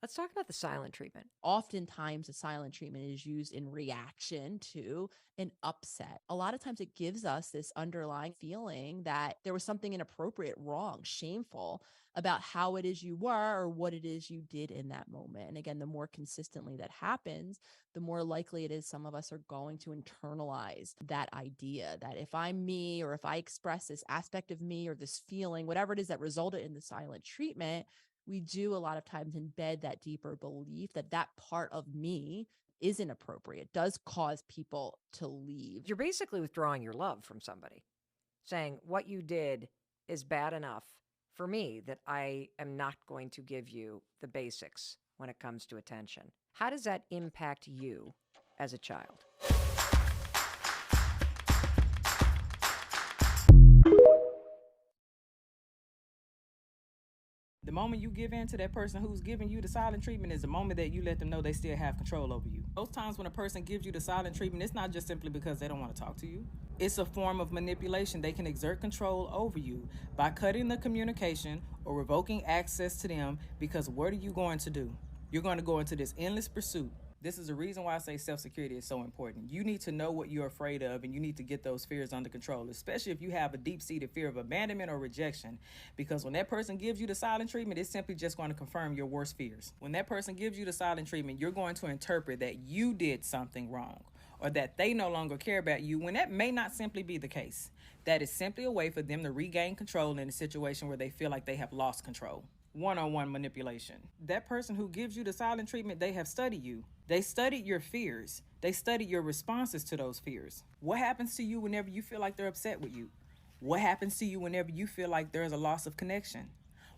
Let's talk about the silent treatment. Oftentimes, the silent treatment is used in reaction to an upset. A lot of times, it gives us this underlying feeling that there was something inappropriate, wrong, shameful about how it is you were or what it is you did in that moment. And again, the more consistently that happens, the more likely it is some of us are going to internalize that idea that if I'm me or if I express this aspect of me or this feeling, whatever it is that resulted in the silent treatment, we do a lot of times embed that deeper belief that that part of me is inappropriate, does cause people to leave. You're basically withdrawing your love from somebody, saying what you did is bad enough for me that I am not going to give you the basics when it comes to attention. How does that impact you as a child? The moment you give in to that person who's giving you the silent treatment is the moment that you let them know they still have control over you. Those times when a person gives you the silent treatment, it's not just simply because they don't want to talk to you. It's a form of manipulation. They can exert control over you by cutting the communication or revoking access to them, because what are you going to do? You're going to go into this endless pursuit. This is the reason why I say self-security is so important. You need to know what you're afraid of, and you need to get those fears under control, especially if you have a deep-seated fear of abandonment or rejection. Because when that person gives you the silent treatment, it's simply just going to confirm your worst fears. When that person gives you the silent treatment, you're going to interpret that you did something wrong or that they no longer care about you, when that may not simply be the case. That is simply a way for them to regain control in a situation where they feel like they have lost control. One-on-one manipulation. That person who gives you the silent treatment, they have studied you. They studied your fears. They studied your responses to those fears. What happens to you whenever you feel like they're upset with you? What happens to you whenever you feel like there's a loss of connection?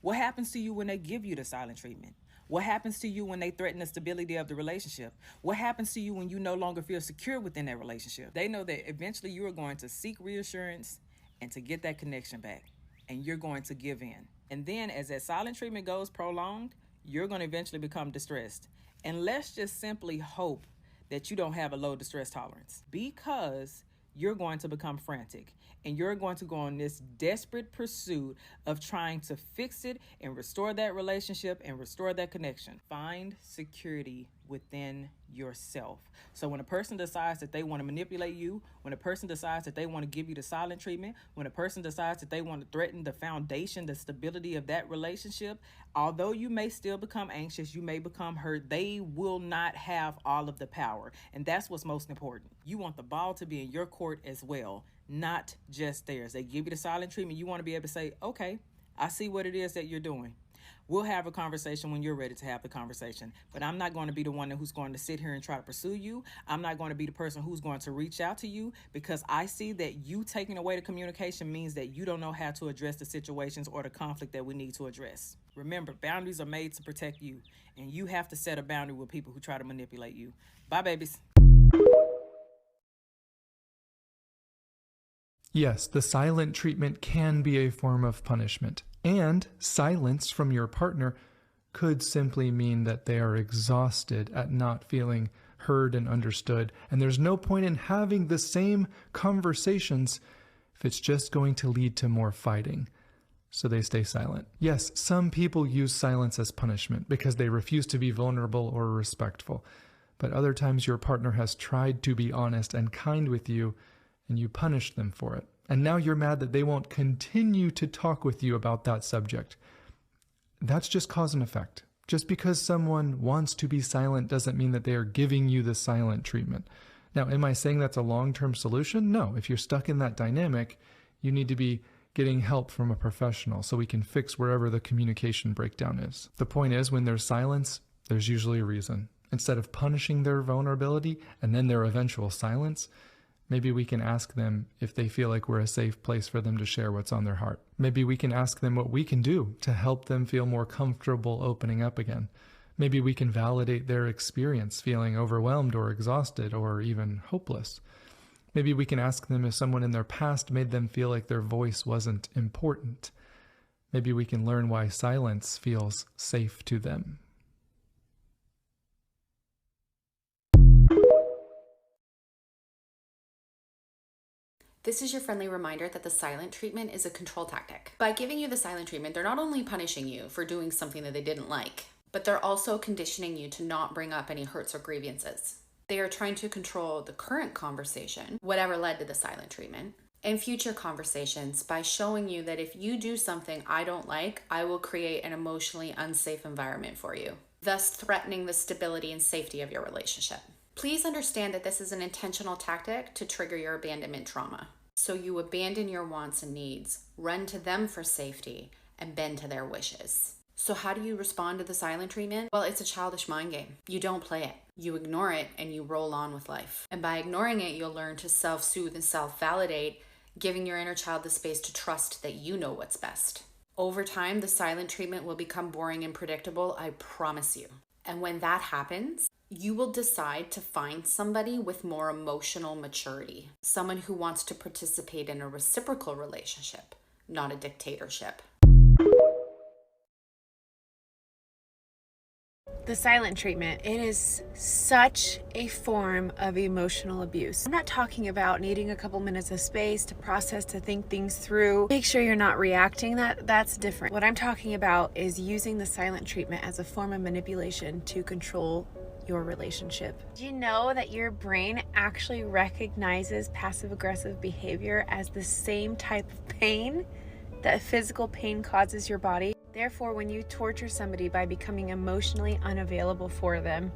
What happens to you when they give you the silent treatment? What happens to you when they threaten the stability of the relationship? What happens to you when you no longer feel secure within that relationship? They know that eventually you are going to seek reassurance and to get that connection back, and you're going to give in. And then as that silent treatment goes prolonged, you're going to eventually become distressed. And let's just simply hope that you don't have a low distress tolerance, because you're going to become frantic and you're going to go on this desperate pursuit of trying to fix it and restore that relationship and restore that connection. Find security within yourself. So when a person decides that they want to manipulate you, when a person decides that they want to give you the silent treatment, when a person decides that they want to threaten the foundation, the stability of that relationship, although you may still become anxious, you may become hurt, they will not have all of the power. And that's what's most important. You want the ball to be in your court as well, not just theirs. They give you the silent treatment. You want to be able to say, okay, I see what it is that you're doing. We'll have a conversation when you're ready to have the conversation. But I'm not going to be the one who's going to sit here and try to pursue you. I'm not going to be the person who's going to reach out to you, because I see that you taking away the communication means that you don't know how to address the situations or the conflict that we need to address. Remember, boundaries are made to protect you, and you have to set a boundary with people who try to manipulate you. Bye, babies. Yes, the silent treatment can be a form of punishment, and silence from your partner could simply mean that they are exhausted at not feeling heard and understood, and there's no point in having the same conversations if it's just going to lead to more fighting. So they stay silent. Yes, some people use silence as punishment because they refuse to be vulnerable or respectful, but other times your partner has tried to be honest and kind with you, and you punish them for it. And now you're mad that they won't continue to talk with you about that subject. That's just cause and effect. Just because someone wants to be silent doesn't mean that they are giving you the silent treatment. Now, am I saying that's a long-term solution? No. If you're stuck in that dynamic, you need to be getting help from a professional so we can fix wherever the communication breakdown is. The point is, when there's silence, there's usually a reason. Instead of punishing their vulnerability and then their eventual silence, maybe we can ask them if they feel like we're a safe place for them to share what's on their heart. Maybe we can ask them what we can do to help them feel more comfortable opening up again. Maybe we can validate their experience feeling overwhelmed or exhausted or even hopeless. Maybe we can ask them if someone in their past made them feel like their voice wasn't important. Maybe we can learn why silence feels safe to them. This is your friendly reminder that the silent treatment is a control tactic. By giving you the silent treatment, they're not only punishing you for doing something that they didn't like, but they're also conditioning you to not bring up any hurts or grievances. They are trying to control the current conversation, whatever led to the silent treatment, and future conversations by showing you that if you do something I don't like, I will create an emotionally unsafe environment for you, thus threatening the stability and safety of your relationship. Please understand that this is an intentional tactic to trigger your abandonment trauma. So you abandon your wants and needs, run to them for safety, and bend to their wishes. So how do you respond to the silent treatment? Well, it's a childish mind game. You don't play it. You ignore it and you roll on with life. And by ignoring it, you'll learn to self-soothe and self-validate, giving your inner child the space to trust that you know what's best. Over time, the silent treatment will become boring and predictable, I promise you. And when that happens, you will decide to find somebody with more emotional maturity, someone who wants to participate in a reciprocal relationship, not a dictatorship. The silent treatment, it is such a form of emotional abuse. I'm not talking about needing a couple minutes of space to process, to think things through. Make sure you're not reacting. That's different. What I'm talking about is using the silent treatment as a form of manipulation to control your relationship. Do you know that your brain actually recognizes passive-aggressive behavior as the same type of pain that physical pain causes your body? Therefore, when you torture somebody by becoming emotionally unavailable for them,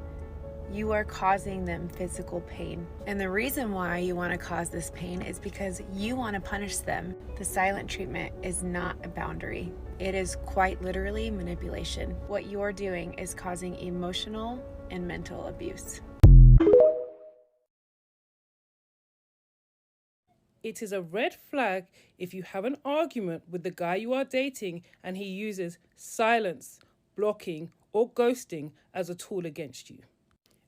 you are causing them physical pain. And the reason why you want to cause this pain is because you want to punish them. The silent treatment is not a boundary. It is quite literally manipulation. What you're doing is causing emotional and mental abuse. It is a red flag if you have an argument with the guy you are dating and he uses silence, blocking, or ghosting as a tool against you.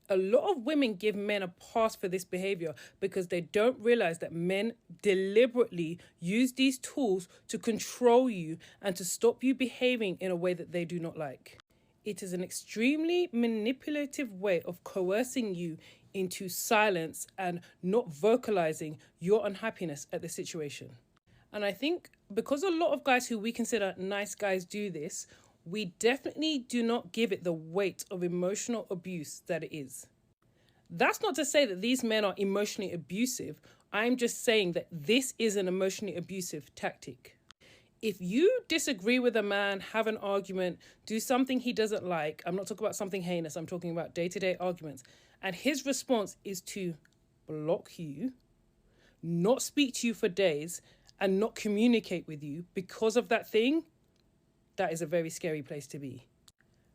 A lot of women give men a pass for this behavior because they don't realize that men deliberately use these tools to control you and to stop you behaving in a way that they do not like. It is an extremely manipulative way of coercing you into silence and not vocalizing your unhappiness at the situation. And I think because a lot of guys who we consider nice guys do this, we definitely do not give it the weight of emotional abuse that it is. That's not to say that these men are emotionally abusive. I'm just saying that this is an emotionally abusive tactic. If you disagree with a man, have an argument, do something he doesn't like, I'm not talking about something heinous, I'm talking about day-to-day arguments, and his response is to block you, not speak to you for days, and not communicate with you because of that thing, that is a very scary place to be.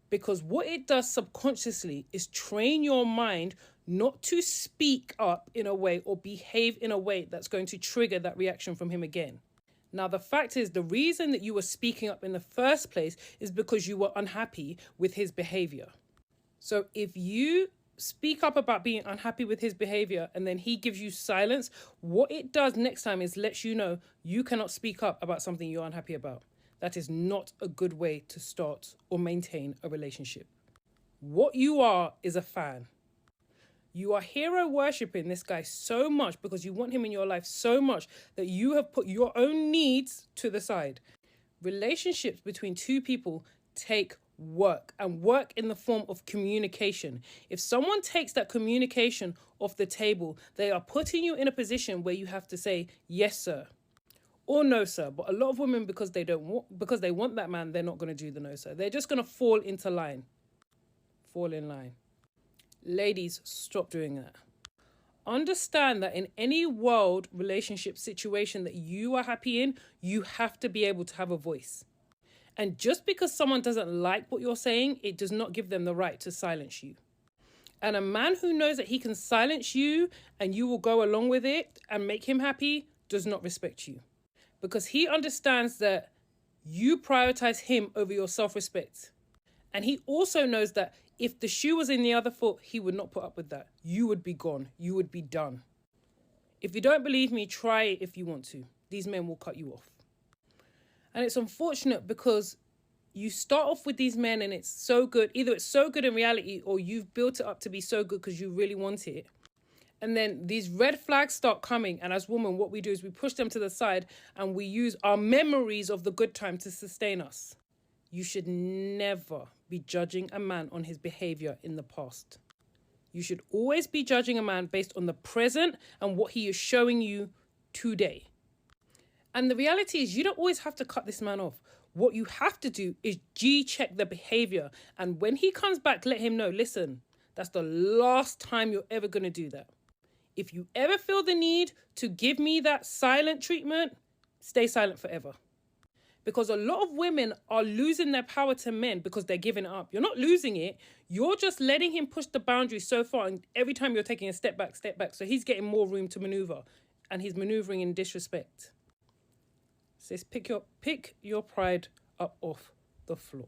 Because what it does subconsciously is train your mind not to speak up in a way or behave in a way that's going to trigger that reaction from him again. Now, the fact is, the reason that you were speaking up in the first place is because you were unhappy with his behavior. So if you speak up about being unhappy with his behavior and then he gives you silence, what it does next time is lets you know you cannot speak up about something you're unhappy about. That is not a good way to start or maintain a relationship. What you are is a fan. You are hero worshipping this guy so much because you want him in your life so much that you have put your own needs to the side. Relationships between two people take work, and work in the form of communication. If someone takes that communication off the table, they are putting you in a position where you have to say, yes, sir, or no, sir. But a lot of women, because they want that man, they're not going to do the no, sir. They're just going to fall into line. Fall in line. Ladies, stop doing that. Understand that in any world relationship situation that you are happy in, you have to be able to have a voice. And just because someone doesn't like what you're saying, it does not give them the right to silence you. And a man who knows that he can silence you and you will go along with it and make him happy does not respect you. Because he understands that you prioritize him over your self-respect. And he also knows that if the shoe was in the other foot, he would not put up with that. You would be gone. You would be done. If you don't believe me, try it if you want to. These men will cut you off. And it's unfortunate because you start off with these men and it's so good. Either it's so good in reality or you've built it up to be so good because you really want it. And then these red flags start coming. And as women, what we do is we push them to the side and we use our memories of the good time to sustain us. You should never be judging a man on his behavior in the past. You should always be judging a man based on the present and what he is showing you today. And the reality is, you don't always have to cut this man off. What you have to do is G-check the behavior. And when he comes back, let him know, listen, that's the last time you're ever going to do that. If you ever feel the need to give me that silent treatment, stay silent forever. Because a lot of women are losing their power to men because they're giving it up. You're not losing it. You're just letting him push the boundary so far. And every time you're taking a step back. So he's getting more room to maneuver. And he's maneuvering in disrespect. Says pick your pride up off the floor.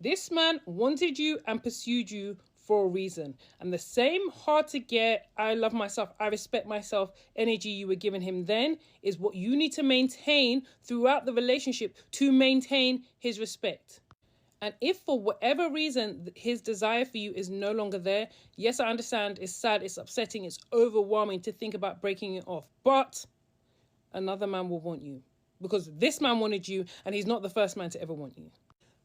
This man wanted you and pursued you for a reason. And the same hard to get, I love myself, I respect myself energy you were giving him then is what you need to maintain throughout the relationship to maintain his respect. And if for whatever reason his desire for you is no longer there, yes, I understand, it's sad, it's upsetting, it's overwhelming to think about breaking it off. But another man will want you. Because this man wanted you and he's not the first man to ever want you.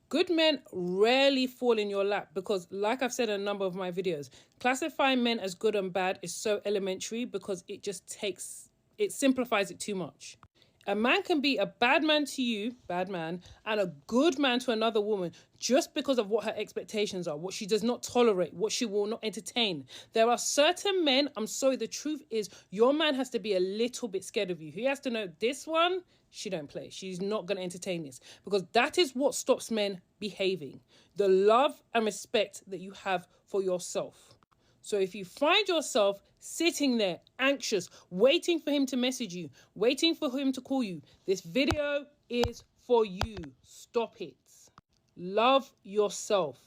Good men rarely fall in your lap because, like I've said in a number of my videos, classifying men as good and bad is so elementary because it simplifies it too much. A man can be a bad man to you, bad man, and a good man to another woman just because of what her expectations are, what she does not tolerate, what she will not entertain. There are certain men, I'm sorry, the truth is your man has to be a little bit scared of you. He has to know this one, she don't play. She's not going to entertain this because that is what stops men behaving. The love and respect that you have for yourself. So if you find yourself sitting there anxious, waiting for him to message you, waiting for him to call you, this video is for you. Stop it. Love yourself.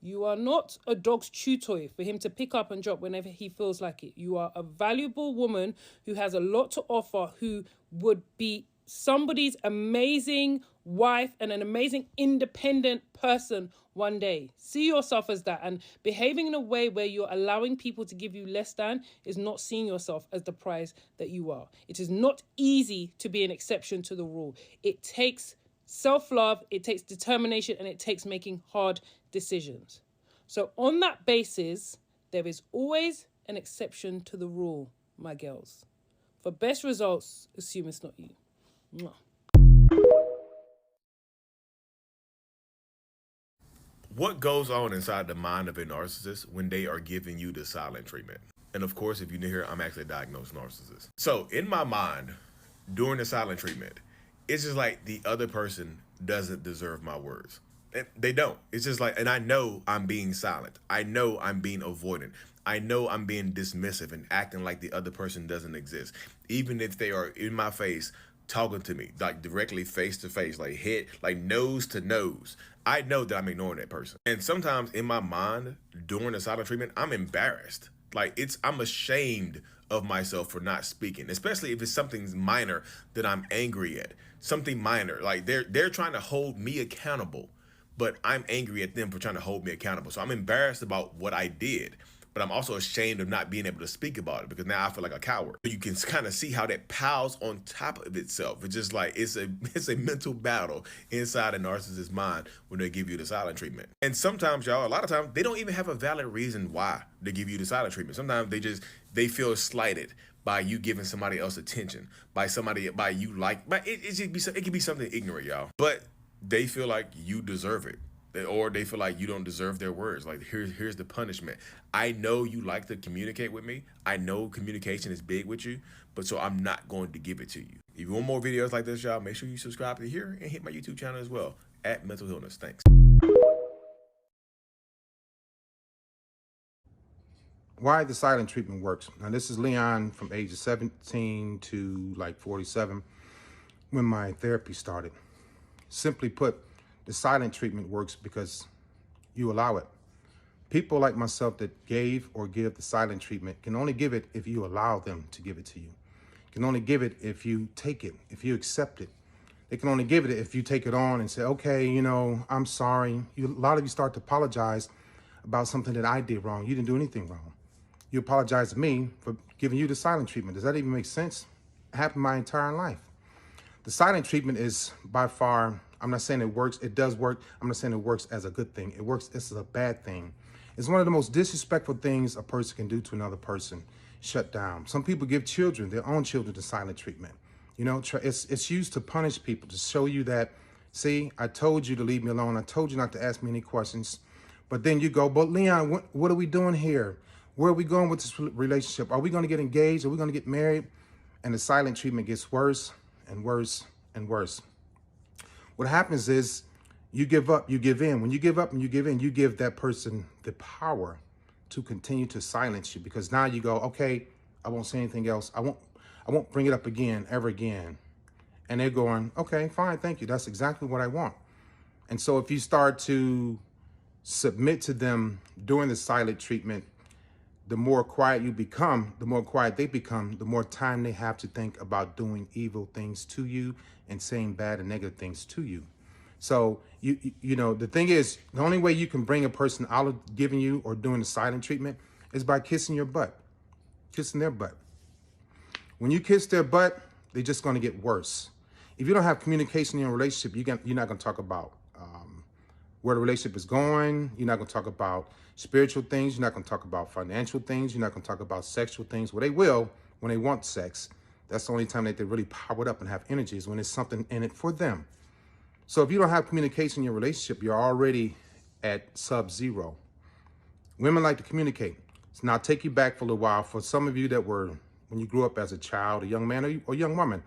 You are not a dog's chew toy for him to pick up and drop whenever he feels like it. You are a valuable woman who has a lot to offer, who would be somebody's amazing wife and an amazing independent person one day. See yourself as that, and behaving in a way where you're allowing people to give you less than is not seeing yourself as the prize that you are. It is not easy to be an exception to the rule. It takes self-love, it takes determination, and it takes making hard decisions. So on that basis, there is always an exception to the rule, my girls. For best results, assume it's not you. Mwah. What goes on inside the mind of a narcissist when they are giving you the silent treatment? And of course, if you're new here, I'm actually a diagnosed narcissist. So in my mind, during the silent treatment, it's just like the other person doesn't deserve my words. And they don't. It's just like, and I know I'm being silent. I know I'm being avoidant. I know I'm being dismissive and acting like the other person doesn't exist. Even if they are in my face, talking to me, like directly face to face, like head, like nose to nose. I know that I'm ignoring that person. And sometimes in my mind, during the silent treatment, I'm embarrassed. Like I'm ashamed of myself for not speaking, especially if it's something minor that I'm angry at. Something minor, like they're trying to hold me accountable, but I'm angry at them for trying to hold me accountable. So I'm embarrassed about what I did, but I'm also ashamed of not being able to speak about it because now I feel like a coward. You can kind of see how that piles on top of itself. It's just like, it's a mental battle inside a narcissist's mind when they give you the silent treatment. And sometimes, y'all, a lot of times, they don't even have a valid reason why they give you the silent treatment. Sometimes they feel slighted by you giving somebody else attention, by you like, but it could be something ignorant, y'all. But they feel like you deserve it. Or they feel like you don't deserve their words. Like, here's the punishment. I know you like to communicate with me. I know communication is big with you, but so I'm not going to give it to you. If you want more videos like this, y'all, make sure you subscribe to here and hit my YouTube channel as well, @Mental Illness. Thanks. Why the silent treatment works. Now, this is Leon from ages 17 to like 47 when my therapy started. Simply put, the silent treatment works because you allow it. People like myself that gave or give the silent treatment can only give it if you allow them to give it to you. Can only give it if you take it, if you accept it. They can only give it if you take it on and say, okay, you know, I'm sorry. A lot of you start to apologize about something that I did wrong. You didn't do anything wrong. You apologize to me for giving you the silent treatment. Does that even make sense? It happened my entire life. The silent treatment is by far I'm not saying it works. It does work. I'm not saying it works as a good thing. It works. This is a bad thing. It's one of the most disrespectful things a person can do to another person. Shut down. Some people give children, their own children, the silent treatment. You know, it's used to punish people, to show you that, see, I told you to leave me alone. I told you not to ask me any questions. But then you go, but Leon, what are we doing here? Where are we going with this relationship? Are we going to get engaged? Are we going to get married? And the silent treatment gets worse and worse and worse. What happens is you give up, you give in. When you give up and you give in, you give that person the power to continue to silence you, because now you go, okay, I won't say anything else. I won't bring it up again, ever again. And they're going, okay, fine, thank you. That's exactly what I want. And so if you start to submit to them during the silent treatment, the more quiet you become, the more quiet they become, the more time they have to think about doing evil things to you and saying bad and negative things to you. So, you know, the thing is, the only way you can bring a person out of giving you or doing the silent treatment is by kissing your butt, kissing their butt. When you kiss their butt, they're just going to get worse. If you don't have communication in your relationship, you're not going to talk about where the relationship is going. You're not going to talk about spiritual things. You're not going to talk about financial things. You're not going to talk about sexual things. Well, they will when they want sex. That's the only time that they're really powered up and have energy, is when there's something in it for them. So if you don't have communication in your relationship, you're already at sub-zero. Women like to communicate. So now I'll take you back for a little while. For some of you that were, when you grew up as a child, a young man or young woman,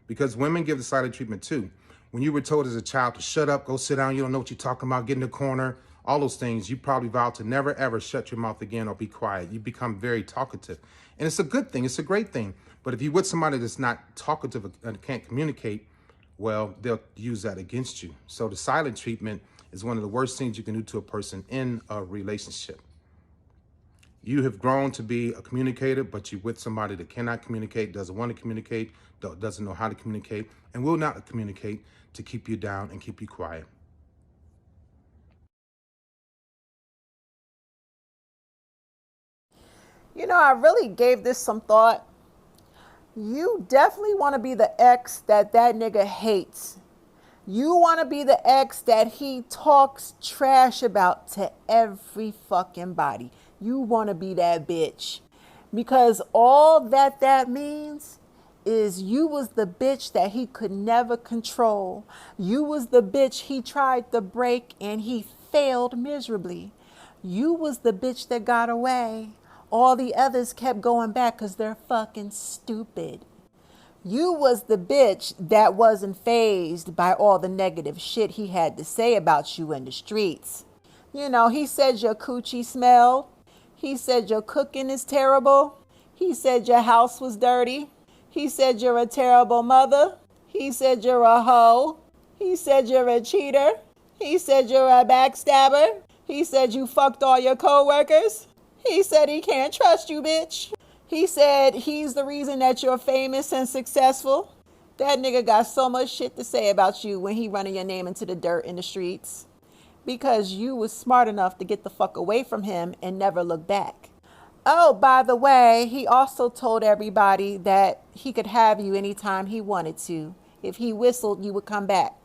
because women give the silent treatment too. When you were told as a child to shut up, go sit down, you don't know what you're talking about, get in the corner, all those things, you probably vowed to never, ever shut your mouth again or be quiet. You become very talkative. And it's a good thing. It's a great thing. But if you're with somebody that's not talkative and can't communicate, well, they'll use that against you. So the silent treatment is one of the worst things you can do to a person in a relationship. You have grown to be a communicator, but you're with somebody that cannot communicate, doesn't want to communicate, doesn't know how to communicate, and will not communicate to keep you down and keep you quiet. You know, I really gave this some thought. You definitely want to be the ex that nigga hates. You want to be the ex that he talks trash about to every fucking body. You want to be that bitch. Because all that means is you was the bitch that he could never control. You was the bitch he tried to break and he failed miserably. You was the bitch that got away. All the others kept going back because they're fucking stupid. You was the bitch that wasn't fazed by all the negative shit he had to say about you in the streets. You know, he said your coochie smelled. He said your cooking is terrible. He said your house was dirty. He said you're a terrible mother. He said you're a hoe. He said you're a cheater. He said you're a backstabber. He said you fucked all your coworkers. He said he can't trust you, bitch. He said he's the reason that you're famous and successful. That nigga got so much shit to say about you when he running your name into the dirt in the streets. Because you was smart enough to get the fuck away from him and never look back. Oh, by the way, he also told everybody that he could have you anytime he wanted to. If he whistled, you would come back.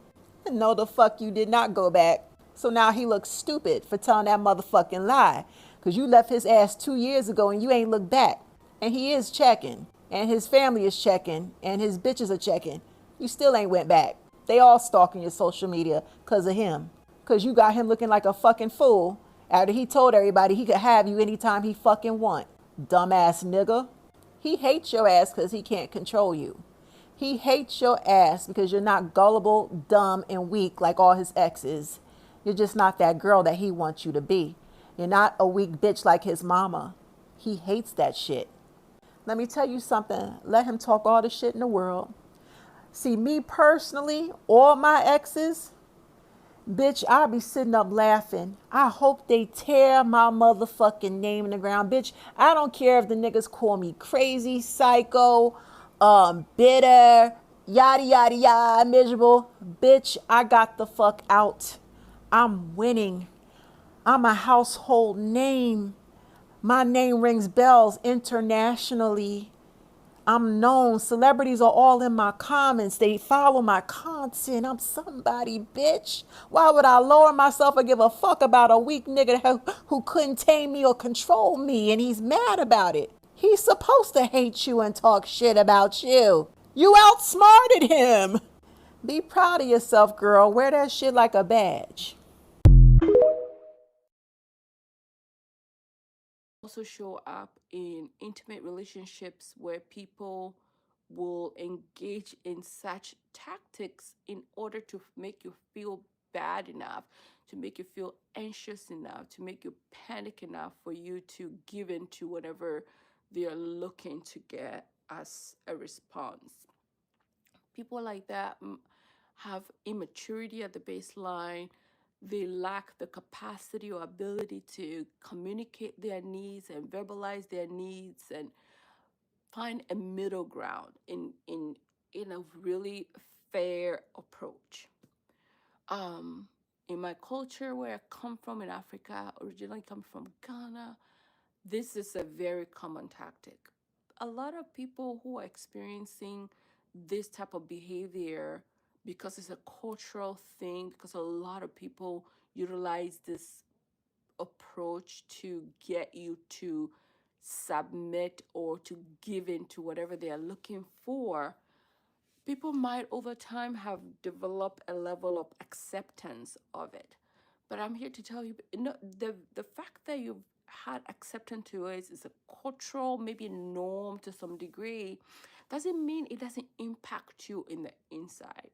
No, the fuck you did not go back. So now he looks stupid for telling that motherfucking lie. Because you left his ass 2 years ago and you ain't looked back. And he is checking. And his family is checking. And his bitches are checking. You still ain't went back. They all stalking your social media because of him. Because you got him looking like a fucking fool after he told everybody he could have you anytime he fucking want. Dumbass nigga. He hates your ass because he can't control you. He hates your ass because you're not gullible, dumb, and weak like all his exes. You're just not that girl that he wants you to be. You're not a weak bitch like his mama. He hates that shit. Let me tell you something. Let him talk all the shit in the world. See, me personally, all my exes, bitch, I'll be sitting up laughing. I hope they tear my motherfucking name in the ground. Bitch, I don't care if the niggas call me crazy, psycho, bitter, yada, yada, yada, miserable. Bitch, I got the fuck out. I'm winning. I'm a household name. My name rings bells internationally. I'm known. Celebrities are all in my comments. They follow my content. I'm somebody, bitch. Why would I lower myself or give a fuck about a weak nigga who couldn't tame me or control me? And he's mad about it. He's supposed to hate you and talk shit about you. You outsmarted him. Be proud of yourself, girl. Wear that shit like a badge. Also show up in intimate relationships where people will engage in such tactics in order to make you feel bad enough, to make you feel anxious enough, to make you panic enough for you to give in to whatever they're looking to get as a response. People like that have immaturity at the baseline. They lack the capacity or ability to communicate their needs and verbalize their needs and find a middle ground in a really fair approach. In my culture, where I come from in Africa, originally come from Ghana, this is a very common tactic. A lot of people who are experiencing this type of behavior, because it's a cultural thing, because a lot of people utilize this approach to get you to submit or to give in to whatever they are looking for, people might over time have developed a level of acceptance of it. But I'm here to tell you, the fact that you've had acceptance to it is a cultural, maybe norm to some degree, doesn't mean it doesn't impact you in the inside.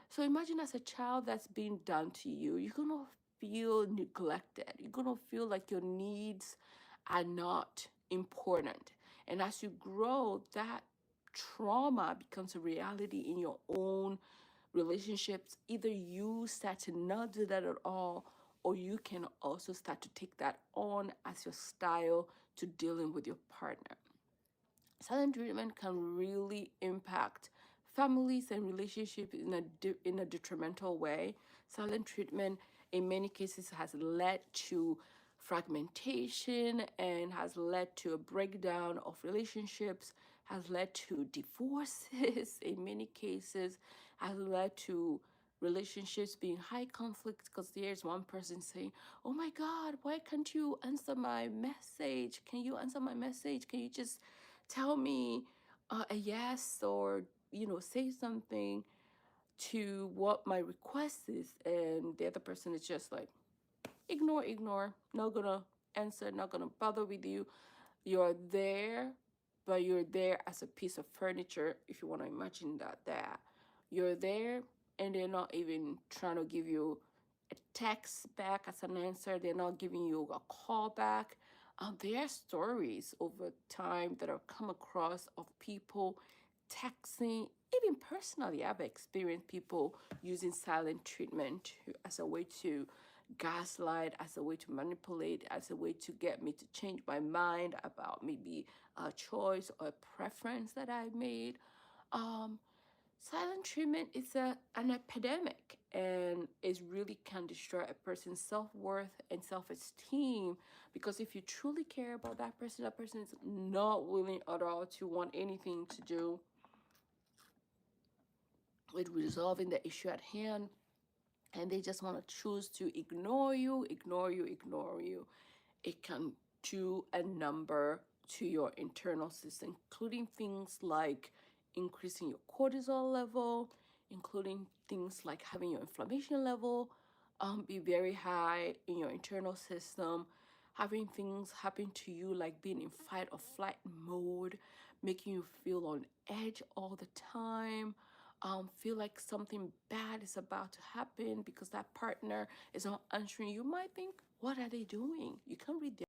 So imagine as a child that's being done to you, you're going to feel neglected. You're going to feel like your needs are not important. And as you grow, that trauma becomes a reality in your own relationships. Either you start to not do that at all, or you can also start to take that on as your style to dealing with your partner. Silent treatment can really impact families and relationships in a detrimental way. Silent treatment in many cases has led to fragmentation and has led to a breakdown of relationships, has led to divorces in many cases, has led to relationships being high conflict because there's one person saying, oh my God, why can't you answer my message? Can you answer my message? Can you just tell me a yes, or say something to what my request is? And the other person is just like, ignore, not gonna answer, not gonna bother with you. You're there, but you're there as a piece of furniture, if you want to imagine that you're there, and they're not even trying to give you a text back as an answer. They're not giving you a call back. There are stories over time that I've come across of people texting. Even personally, I've experienced people using silent treatment as a way to gaslight, as a way to manipulate, as a way to get me to change my mind about maybe a choice or a preference that I made. Silent treatment is an epidemic, and it really can destroy a person's self-worth and self-esteem, because if you truly care about that person is not willing at all to want anything to do with resolving the issue at hand, and they just want to choose to ignore you. It can do a number to your internal system, including things like increasing your cortisol level, including things like having your inflammation level be very high in your internal system, having things happen to you like being in fight or flight mode, making you feel on edge all the time, feel like something bad is about to happen because that partner is not answering. You might think, what are they doing? You can't read their